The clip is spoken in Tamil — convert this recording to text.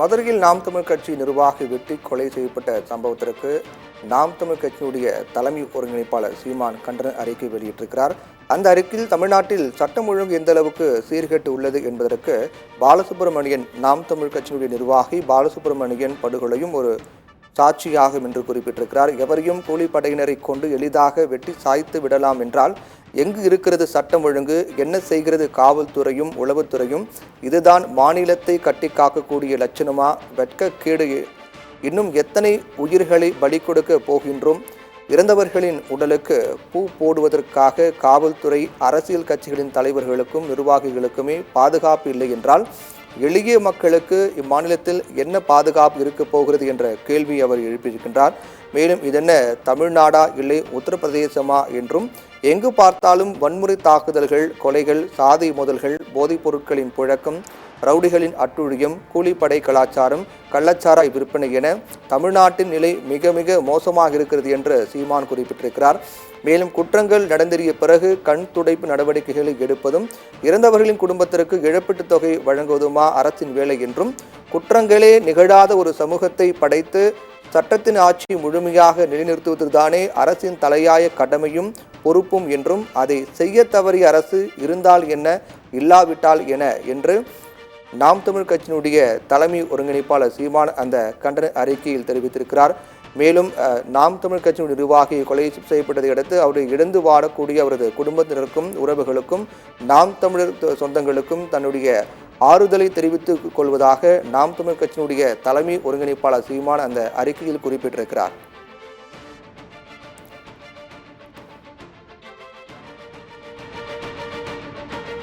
மதுரையில் நாம் தமிழ் கட்சி நிர்வாகி வெட்டி கொலை செய்யப்பட்ட சம்பவத்திற்கு நாம் தமிழ் கட்சியினுடைய தலைமை ஒருங்கிணைப்பாளர் சீமான் கண்டன அறிக்கை வெளியிட்டிருக்கிறார். அந்த அறிக்கையில் தமிழ்நாட்டில் சட்டம் ஒழுங்கு எந்த அளவுக்கு சீர்கெட்டு உள்ளது என்பதற்கு பாலசுப்ரமணியன் நாம் தமிழ் கட்சியினுடைய நிர்வாகி பாலசுப்ரமணியன் படுகொலையும் ஒரு சாட்சியாகும் என்று குறிப்பிட்டிருக்கிறார். எவரையும் கூலிப்படையினரை கொண்டு எளிதாக வெட்டி சாய்த்து விடலாம் என்றால் எங்கு இருக்கிறது சட்டம் ஒழுங்கு, என்ன செய்கிறது காவல்துறையும் உளவுத்துறையும்? இதுதான் மாநிலத்தை கட்டி காக்கக்கூடிய லட்சணமா? வெட்கக்கேடு. இன்னும் எத்தனை உயிர்களை பலி கொடுக்க போகின்றோம்? இறந்தவர்களின் உடலுக்கு பூ போடுவதற்காக காவல்துறை அரசியல் கட்சிகளின் தலைவர்களுக்கும் நிர்வாகிகளுக்குமே பாதுகாப்பு இல்லை என்றால் எளிய மக்களுக்கு இம்மாநிலத்தில் என்ன பாதுகாப்பு இருக்க போகிறது என்ற கேள்வி அவர் எழுப்பியிருக்கின்றார். மேலும் இதென்ன தமிழ்நாடா இல்லை உத்தரப்பிரதேசமா என்றும், எங்கு பார்த்தாலும் வன்முறை தாக்குதல்கள், கொலைகள், சாதி மோதல்கள், போதைப் பொருட்களின் புழக்கம், ரவுடிகளின் அட்டுழியம், கூலிப்படை கலாச்சாரம், கள்ளச்சாராய் விற்பனை என தமிழ்நாட்டின் நிலை மிக மிக மோசமாக இருக்கிறது என்று சீமான் குறிப்பிட்டிருக்கிறார். மேலும் குற்றங்கள் நடந்தேறிய பிறகு கண் துடைப்பு நடவடிக்கைகளை எடுப்பதும் இறந்தவர்களின் குடும்பத்திற்கு இழப்பீட்டுத் தொகை வழங்குவதுமா அரசின் வேலை என்றும், குற்றங்களே நிகழாத ஒரு சமூகத்தை படைத்து சட்டத்தின் ஆட்சி முழுமையாக நிலைநிறுத்துவதுதானே அரசின் தலையாய கடமையும் பொறுப்பும் என்றும், அதை செய்ய தவறிய அரசு இருந்தால் என்ன, இல்லாவிட்டால் என என்று நாம் தமிழ் கட்சியினுடைய தலைமை ஒருங்கிணைப்பாளர் சீமான் அந்த கண்டன அறிக்கையில் தெரிவித்திருக்கிறார். மேலும் நாம் தமிழ் கட்சியினுடைய நிர்வாகி கொலை செய்யப்பட்டதை அடுத்து அவரை இழந்து வாழக்கூடிய அவரது குடும்பத்தினருக்கும் உறவுகளுக்கும் நாம் தமிழர் சொந்தங்களுக்கும் தன்னுடைய ஆறுதலை தெரிவித்துக் கொள்வதாக நாம் தமிழ் கட்சியினுடைய தலைமை ஒருங்கிணைப்பாளர் சீமான் அந்த அறிக்கையில் குறிப்பிட்டிருக்கிறார்.